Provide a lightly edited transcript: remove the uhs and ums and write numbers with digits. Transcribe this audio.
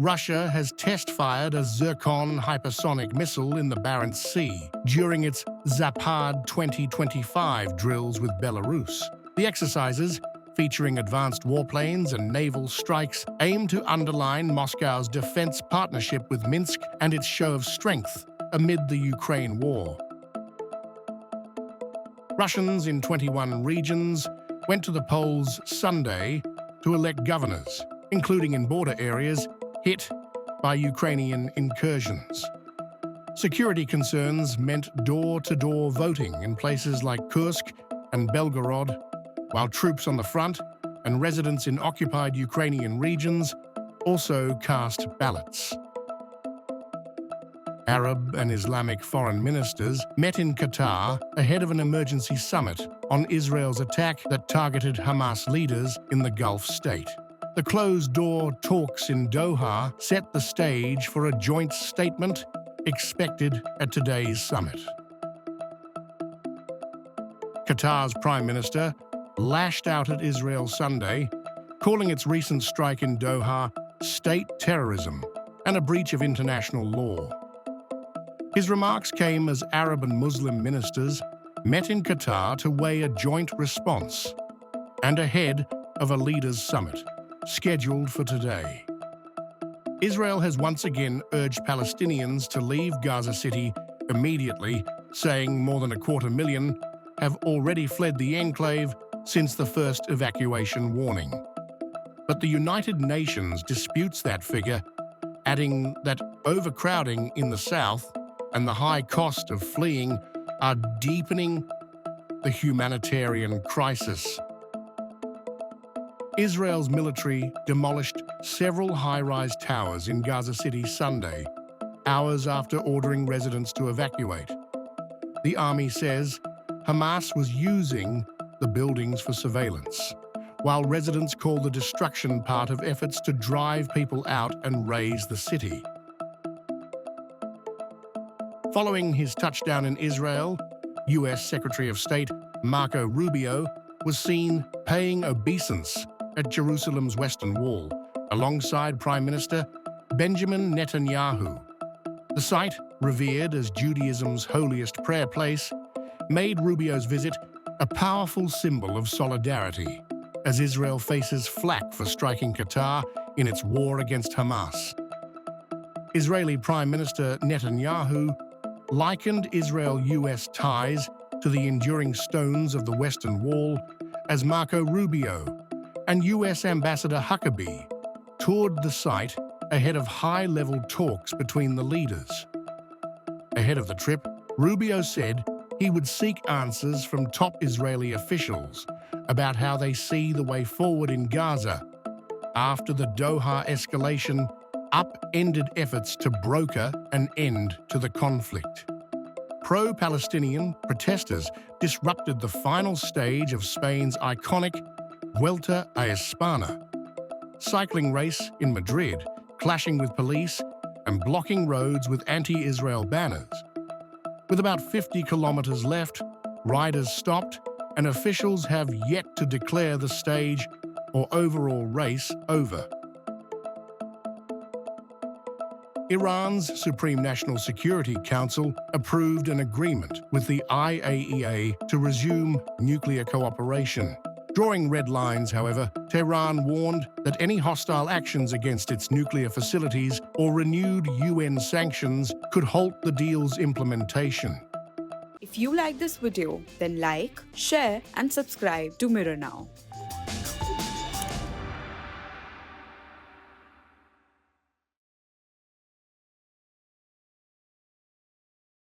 Russia has test-fired a Zircon hypersonic missile in the Barents Sea during its Zapad 2025 drills with Belarus. The exercises, featuring advanced warplanes and naval strikes, aim to underline Moscow's defense partnership with Minsk and its show of strength amid the Ukraine war. Russians in 21 regions went to the polls Sunday to elect governors, including in border areas hit by Ukrainian incursions. Security concerns meant door-to-door voting in places like Kursk and Belgorod, while troops on the front and residents in occupied Ukrainian regions also cast ballots. Arab and Islamic foreign ministers met in Qatar ahead of an emergency summit on Israel's attack that targeted Hamas leaders in the Gulf state. The closed-door talks in Doha set the stage for a joint statement expected at today's summit. Qatar's Prime Minister lashed out at Israel Sunday, calling its recent strike in Doha state terrorism and a breach of international law. His remarks came as Arab and Muslim ministers met in Qatar to weigh a joint response and ahead of a leaders' summit scheduled for today. Israel has once again urged Palestinians to leave Gaza City immediately, saying more than 250,000 have already fled the enclave since the first evacuation warning. But the United Nations disputes that figure, adding that overcrowding in the south and the high cost of fleeing are deepening the humanitarian crisis. Israel's military demolished several high-rise towers in Gaza City Sunday, hours after ordering residents to evacuate. The army says Hamas was using the buildings for surveillance, while residents call the destruction part of efforts to drive people out and raise the city. Following his touchdown in Israel, U.S. Secretary of State Marco Rubio was seen paying obeisance at Jerusalem's Western Wall, alongside Prime Minister Benjamin Netanyahu. The site, revered as Judaism's holiest prayer place, made Rubio's visit a powerful symbol of solidarity as Israel faces flack for striking Qatar in its war against Hamas. Israeli Prime Minister Netanyahu likened Israel-US ties to the enduring stones of the Western Wall as Marco Rubio and US Ambassador Huckabee toured the site ahead of high-level talks between the leaders. Ahead of the trip, Rubio said he would seek answers from top Israeli officials about how they see the way forward in Gaza after the Doha escalation upended efforts to broker an end to the conflict. Pro-Palestinian protesters disrupted the final stage of Spain's iconic Vuelta a España cycling race in Madrid, clashing with police and blocking roads with anti-Israel banners. With about 50 kilometers left, riders stopped, and officials have yet to declare the stage or overall race over. Iran's Supreme National Security Council approved an agreement with the IAEA to resume nuclear cooperation. Drawing red lines, however, Tehran warned that any hostile actions against its nuclear facilities or renewed UN sanctions could halt the deal's implementation. If you like this video, then like, share and subscribe to Mirror Now.